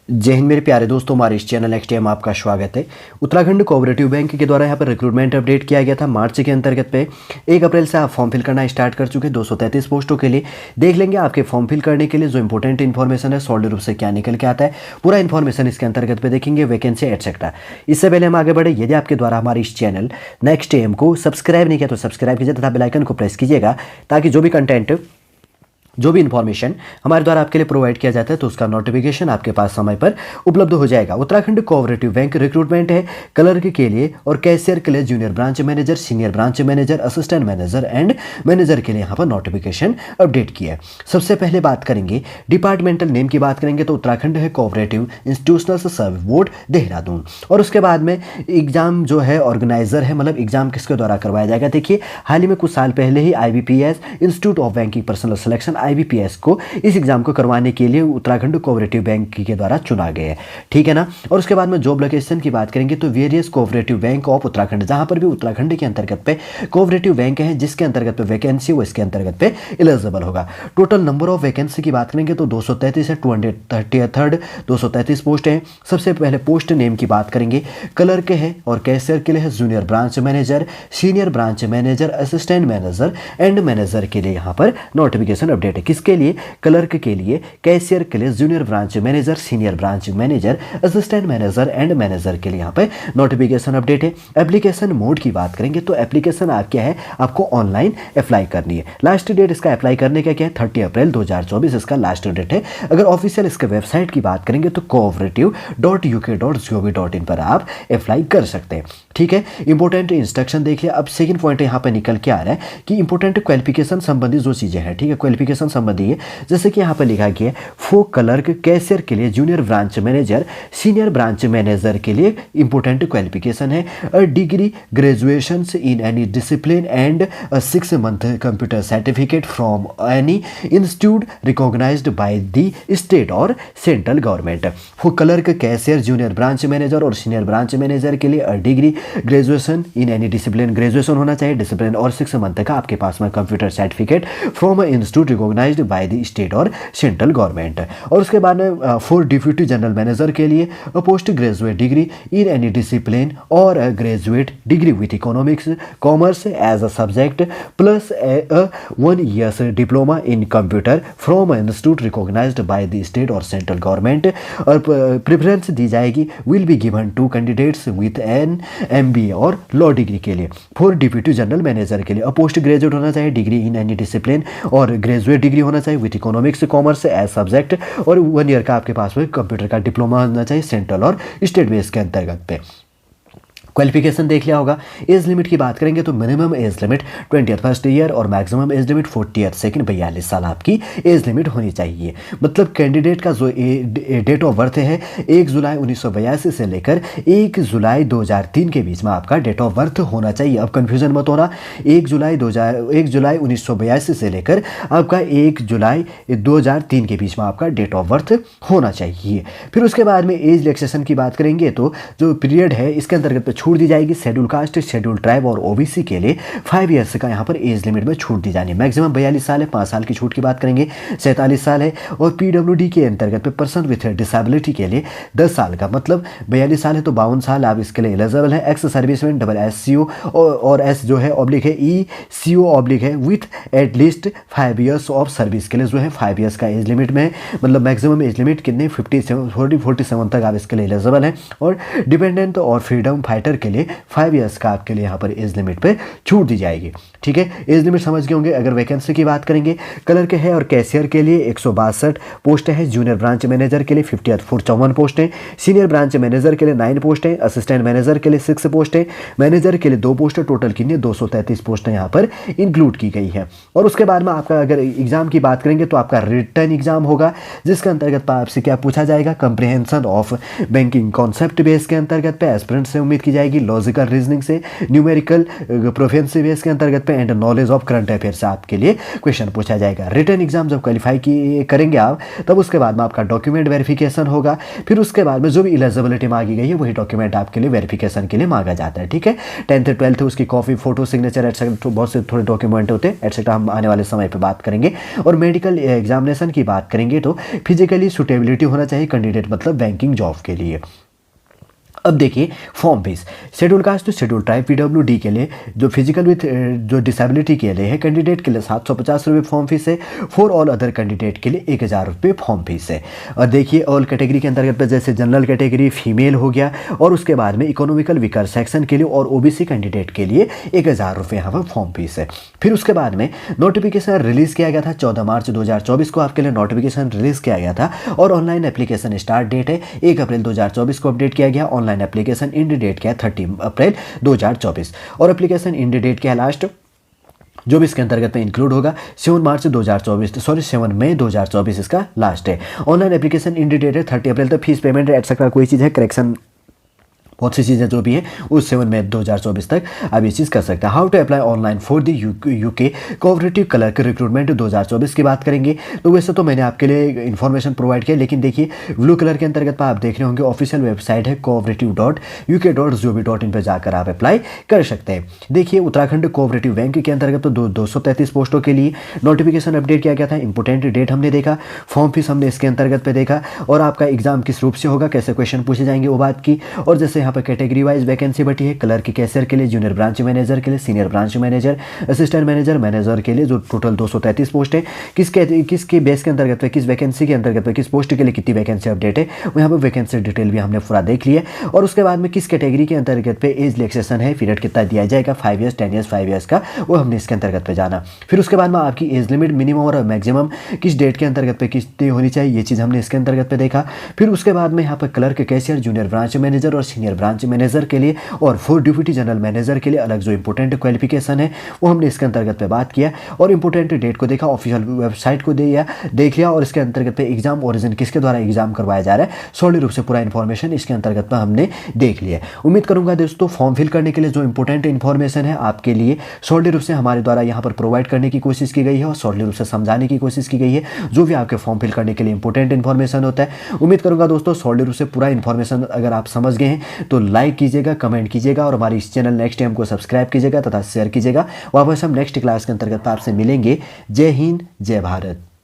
जय हिंद मेरे प्यारे दोस्तों, हमारे इस चैनल नेक्स्ट टाइम आपका स्वागत है। उत्तराखंड कोऑपरेटिव बैंक के द्वारा यहाँ पर रिक्रूटमेंट अपडेट किया गया था मार्च के अंतर्गत पे 1 अप्रैल से आप फॉर्म फिल करना स्टार्ट कर चुके 233 पोस्टों के लिए। देख लेंगे आपके फॉर्म फिल करने के लिए जो इंपॉर्टेंट इन्फॉर्मेशन है सॉलिड रूप से क्या निकल के आता है, पूरा इन्फॉर्मेशन इसके अंतर्गत पे देखेंगे, वैकेंसी एटसेट्रा। इससे पहले हम आगे बढ़े, यदि आपके द्वारा हमारे इस चैनल नेक्स्ट टाइम को सब्सक्राइब नहीं किया तो सब्सक्राइब कीजिए तथा बेल आइकन को प्रेस कीजिएगा, ताकि जो भी कंटेंट, जो भी इन्फॉर्मेशन हमारे द्वारा आपके लिए प्रोवाइड किया जाता है तो उसका नोटिफिकेशन आपके पास समय पर उपलब्ध हो जाएगा। उत्तराखंड कोऑपरेटिव बैंक रिक्रूटमेंट है क्लर्क के लिए और कैशियर के लिए, junior branch manager, senior branch manager, assistant manager and manager के लिए यहाँ पर नोटिफिकेशन अपडेट किया है। सबसे पहले बात करेंगे डिपार्टमेंटल नेम की बात करेंगे तो उत्तराखंड है cooperative institutional service board Dehradun. और उसके बाद में एग्जाम जो है ऑर्गेनाइजर है, मतलब एग्जाम किसके द्वारा करवाया जाएगा। देखिए हाल ही में कुछ साल पहले ही IBPS institute of banking personal selection IBPS को इस एग्जाम को करवाने के लिए उत्तराखंड कोऑपरेटिव बैंक के द्वारा चुना गया है, ठीक है ना। और उसके बाद में जॉब लोकेशन की बात करेंगे तो various cooperative bank of Uttarakhand, जहां पर भी उत्तराखंड के अंतर्गत पे कोऑपरेटिव बैंक है जिसके अंतर्गत पे वैकेंसी वो इसके अंतर्गत पे एलिजिबल होगा। टोटल नंबर ऑफ वैकेंसी की बात करेंगे तो 233 है, 233 233 पोस्ट है। सबसे पहले पोस्ट नेम की बात करेंगे, क्लर्क है और कैशियर के लिए है junior branch manager, senior branch manager, assistant manager and manager के लिए यहाँ पर नोटिफिकेशन अपडेट है। किसके लिए? क्लर्क के लिए, कैशियर के लिए, junior branch manager, senior branch manager, assistant manager and manager के लिए यहाँ पे नोटिफिकेशन अपडेट है। एप्लीकेशन मोड की बात करेंगे तो एप्लीकेशन आप क्या है, आपको ऑनलाइन अप्लाई करनी है। लास्ट डेट इसका अप्लाई करने का क्या है, 30 अप्रैल 2024 इसका लास्ट डेट है। अगर ऑफिशियल इसके वेबसाइट की बात करेंगे तो cooperative.uk.gov.in पर आप अप्लाई कर सकते हैं, ठीक है। इंपॉर्टेंट इंस्ट्रक्शन देख लिया। अब सेकंड पॉइंट यहाँ पे निकल के आ रहा है कि इंपॉर्टेंट क्वालिफिकेशन संबंधी जो चीज़ें हैं, ठीक है, क्वालिफिकेशन संबंधी है। जैसे कि यहाँ पे लिखा गया है फॉर क्लर्क, कैशियर के लिए, junior branch manager, senior branch manager के लिए इंपॉर्टेंट क्वालिफिकेशन है a degree graduation in any discipline and 6 month computer certificate from any institute recognised by the state और central government. For clerk, cashier, junior branch manager और senior branch manager के लिए a degree graduation in any discipline, graduation होना चाहिए, discipline और 6 month का आपके पास में computer certificate from institute recognised by the state और सेंट्रल गवर्नमेंट। और उसके बाद में फॉर डिप्यूटी जनरल मैनेजर के लिए post graduate degree in any discipline और graduate degree with economics commerce as a subject plus 1 years diploma in computer from institute recognised by the state और central government. और preference दी जाएगी will be given to candidates with an MBA और law degree के लिए। For deputy general manager के लिए post graduate होना चाहिए, डिग्री इन एनी डिसिप्लिन और ग्रेजुएट डिग्री होना चाहिए with economics commerce as subject, और 1 ईयर का आपके पास में कंप्यूटर का डिप्लोमा होना चाहिए सेंट्रल और स्टेट बेस के अंतर्गत पे। क्वालिफिकेशन देख लिया होगा। एज लिमिट की बात करेंगे तो minimum age limit 20 first year और मैक्सिमम एज लिमिट 40 सेकंड 42 साल आपकी एज लिमिट होनी चाहिए। मतलब कैंडिडेट का जो डेट ऑफ बर्थ है 1 जुलाई 1982 से लेकर 1 जुलाई 2003 के बीच में आपका डेट ऑफ बर्थ होना चाहिए। अब कन्फ्यूजन मत होना, 1 जुलाई 1982 से लेकर आपका 1 जुलाई 2003 के बीच में आपका डेट ऑफ बर्थ होना चाहिए। फिर उसके बाद में एज रिलैक्सेशन की बात करेंगे तो जो पीरियड है इसके अंतर्गत छूट दी जाएगी। शेड्यूल कास्ट, शेड्यूल ट्राइब और OBC के लिए 5 ईयर्स का यहाँ पर एज लिमिट में छूट दी जानी है। मैक्सिमम 42 साल है, 5 साल की छूट की बात करेंगे 47 साल है। और PWD के अंतर्गत पे पर्सन विथ डिसेबिलिटी के लिए 10 साल का, मतलब 42 साल है तो 52 साल आप इसके लिए एलिजिबल है। एक्स सर्विसमैन SCO और S जो है ऑब्लिक है ECO ऑब्लिक है with at least 5 years of service के लिए जो है 5 ईयर्स का एज लिमिट में, मतलब मैक्सिमम एज लिमिट कितने 47 तक आप इसके लिए एलिजिबल है। और डिपेंडेंट और फ्रीडम फाइटर के लिए 5 ईयर्स का आपके लिए यहाँ पर एज लिमिट पे छूट दी जाएगी, ठीक है। एज लिमिट समझ गए होंगे। अगर वैकेंसी की बात करेंगे, क्लर्क है और कैशियर के लिए 162 पोस्ट है, जूनियर ब्रांच मैनेजर के लिए 54 पोस्ट है, सीनियर ब्रांच मैनेजर के लिए 9 पोस्ट है, असिस्टेंट मैनेजर के लिए 6 पोस्ट है, मैनेजर के लिए 2 पोस्ट है। टोटल कितनी 233 पोस्ट यहाँ पर इंक्लूड की गई है। और उसके बाद में आपका अगर एग्जाम की बात करेंगे तो आपका रिटर्न एग्जाम होगा, जिसके अंतर्गत आपसे क्या पूछा जाएगा, comprehension of banking concept base के अंतर्गत पे एस्पिरेंट से उम्मीद की जाएगी जाएगी लॉजिकल रीजनिंग से, न्यूमेरिकल प्रोफेंसी बेस के अंतर्गत पे and knowledge of current affair से आपके लिए क्वेश्चन पूछा जाएगा। रिटन एग्जाम जब क्वालिफाई की करेंगे आप, तब उसके बाद में आपका डॉक्यूमेंट वेरिफिकेशन होगा। फिर उसके बाद में जो भी एलिजिबिलिटी मांगी गई है वही डॉक्यूमेंट आपके लिए वेरिफिकेशन के लिए मांगा जाता है। ठीक है, 10th 12th उसकी कॉपी, फोटो, सिग्नेचर एटसेट्रा, बहुत से थोड़े डॉक्यूमेंट होते हैं एटसेट्रा, हम आने वाले समय पे बात करेंगे। और मेडिकल एग्जामिनेशन की बात करेंगे तो फिजिकली सुटेबिलिटी होना चाहिए कैंडिडेट, मतलब बैंकिंग जॉब के लिए। अब देखिए form fees, schedule caste to schedule tribe PWD के लिए जो फिजिकल विथ जो डिसेबिलिटी के लिए है कैंडिडेट के लिए 750 रुपये फॉर्म फीस है। फॉर ऑल अदर कैंडिडेट के लिए 1000 रुपये फॉर्म फीस है। और देखिए ऑल कैटेगरी के अंतर्गत पे जैसे जनरल कैटेगरी फीमेल हो गया, और उसके बाद में इकोनॉमिकल वीकर सेक्शन के लिए और ओबीसी कैंडिडेट के लिए 1000 रुपये यहाँ पर फॉर्म फीस है। फिर उसके बाद में नोटिफिकेशन रिलीज़ किया गया था 14 मार्च 2024 को आपके लिए नोटिफिकेशन रिलीज़ किया गया था। और ऑनलाइन एप्लीकेशन स्टार्ट डेट है 1 अप्रैल 2024 को अपडेट किया गया। ऑनलाइन एप्लीकेशन इंड डेट क्या है 30 अप्रैल 2024, और एप्लीकेशन इंड डेट क्या है लास्ट जो भी इसके अंतर्गत में इंक्लूड होगा 7 मार्च 2024, सॉरी 7 मई 2024 इसका लास्ट है। ऑनलाइन एप्लीकेशन इंड डेट है 30 अप्रैल तक। फीस पेमेंट एटसेट्रा कोई चीज़ है करेक्शन, बहुत सी चीज़ें जो भी हैं उस 7 मई 2024 तक आप ये चीज़ कर सकते हैं। How to apply online for the UK cooperative clerk recruitment 2024 की बात करेंगे। तो वैसे तो मैंने आपके लिए इन्फॉर्मेशन प्रोवाइड किया, लेकिन देखिए ब्लू कलर के अंतर्गत आप देख रहे होंगे ऑफिशियल वेबसाइट है cooperative.uk.gov.in पर जाकर आप अप्लाई कर सकते हैं। देखिए उत्तराखंड कोऑपरेटिव बैंक के अंतर्गत तो 233 पोस्टों के लिए नोटिफिकेशन अपडेट किया गया था। इंपोर्टेंट डेट हमने देखा, फॉर्म फीस हमने इसके अंतर्गत पे देखा, और आपका एग्जाम किस रूप से होगा, कैसे क्वेश्चन पूछे जाएंगे वो बात की। और जैसे यहाँ पर कैटेगरी वाइज वैकेंसी बटी है, क्लर्क कैशियर के लिए, जूनियर ब्रांच मैनेजर के लिए, senior branch manager, assistant manager, manager के लिए जो टोटल 233 पोस्ट है, किसके बेस के अंतर्गत पे, किस वैकेंसी के अंतर्गत पे, किस पोस्ट के लिए कितनी वैकेंसी अपडेट है, वो यहाँ पर वैकेंसी डिटेल भी हमने पूरा देख लिया। और उसके बाद में किस कैटेगरी के अंतर्गत पे एज रिलैक्सेशन है, पीरियड कितना दिया जाएगा, 5 ईयर्स 10 ईयर्स 5 ईयर्स का, वो हमने इसके अंतर्गत पे जाना। फिर उसके बाद में आपकी एज लिमिट मिनिमम और मैक्सिमम किस डेट के अंतर्गत पे कितनी होनी चाहिए, ये चीज़ हमने इसके अंतर्गत पे देखा। फिर उसके बाद में यहाँ पर clerk cashier, junior branch manager और सीनियर ब्रांच मैनेजर के लिए, और फॉर डिप्टी जनरल मैनेजर के लिए अलग जो इंपॉर्टेंट क्वालिफिकेशन है वो हमने इसके अंतर्गत पे बात किया। और इंपॉर्टेंट डेट को देखा, ऑफिशियल वेबसाइट को देख लिया, और इसके अंतर्गत पे एग्जाम ओरिजिन किसके द्वारा एग्जाम करवाया जा रहा है सॉलिड रूप से पूरा इन्फॉर्मेशन इसके अंतर्गत में हमने देख लिया। उम्मीद करूंगा दोस्तों फॉर्म फिल करने के लिए जो इंपॉर्टेंट इन्फॉर्मेशन है आपके लिए सॉलिड रूप से हमारे द्वारा यहाँ पर प्रोवाइड करने की कोशिश की गई है, और सॉलिड रूप से समझाने की कोशिश की गई है जो भी आपके फॉर्म फिल करने के लिए इंपॉर्टेंट इन्फॉर्मेशन होता है। उम्मीद करूंगा दोस्तों सॉलिड रूप से पूरा इन्फॉर्मेशन अगर आप समझ गए हैं तो लाइक कीजिएगा, कमेंट कीजिएगा, और हमारी इस चैनल नेक्स्ट टाइम को सब्सक्राइब कीजिएगा तथा शेयर कीजिएगा। वापस हम नेक्स्ट क्लास के अंतर्गत आपसे मिलेंगे। जय हिंद, जय भारत।